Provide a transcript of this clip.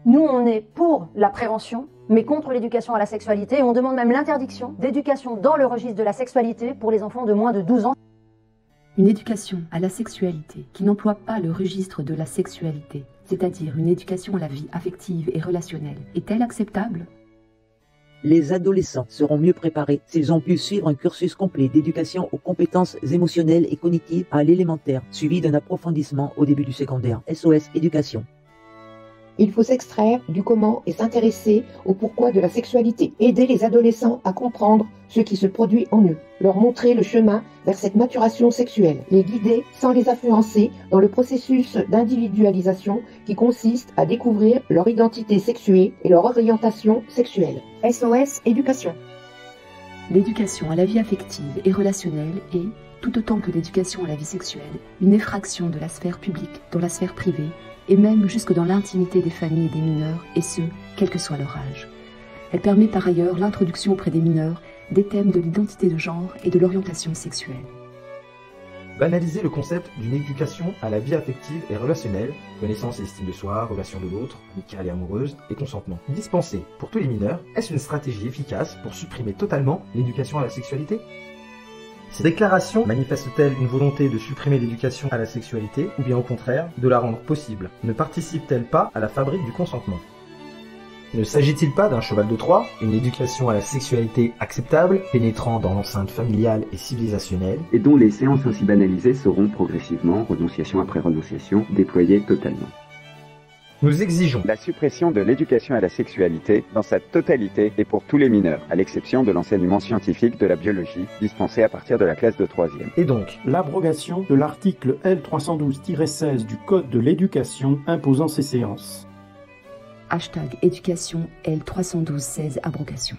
Nous, on est pour la prévention, mais contre l'éducation à la sexualité, et on demande même l'interdiction d'éducation dans le registre de la sexualité pour les enfants de moins de 12 ans. Une éducation à la sexualité qui n'emploie pas le registre de la sexualité, c'est-à-dire une éducation à la vie affective et relationnelle, est-elle acceptable ? Les adolescents seront mieux préparés s'ils ont pu suivre un cursus complet d'éducation aux compétences émotionnelles et cognitives à l'élémentaire, suivi d'un approfondissement au début du secondaire. SOS Éducation. Il faut s'extraire du comment et s'intéresser au pourquoi de la sexualité. Aider les adolescents à comprendre ce qui se produit en eux. Leur montrer le chemin vers cette maturation sexuelle. Les guider sans les influencer dans le processus d'individualisation qui consiste à découvrir leur identité sexuée et leur orientation sexuelle. SOS Éducation. L'éducation à la vie affective et relationnelle est, tout autant que l'éducation à la vie sexuelle, une effraction de la sphère publique dans la sphère privée, et même jusque dans l'intimité des familles et des mineurs, et ce, quel que soit leur âge. Elle permet par ailleurs l'introduction auprès des mineurs des thèmes de l'identité de genre et de l'orientation sexuelle. Banaliser le concept d'une éducation à la vie affective et relationnelle, connaissance et estime de soi, relation de l'autre, amicale et amoureuse, et consentement. Dispensé pour tous les mineurs, est-ce une stratégie efficace pour supprimer totalement l'éducation à la sexualité ? Ces déclarations manifestent-elles une volonté de supprimer l'éducation à la sexualité, ou bien au contraire, de la rendre possible? Ne participent-elles pas à la fabrique du consentement? Ne s'agit-il pas d'un cheval de Troie, une éducation à la sexualité acceptable, pénétrant dans l'enceinte familiale et civilisationnelle, et dont les séances ainsi banalisées seront progressivement, renonciation après renonciation, déployées totalement? Nous exigeons La suppression de l'éducation à la sexualité dans sa totalité et pour tous les mineurs, à l'exception de l'enseignement scientifique de la biologie, dispensé à partir de la classe de 3e. Et donc, l'abrogation de l'article L312-16 du Code de l'éducation imposant ces séances. #éducation L312-16 abrogation.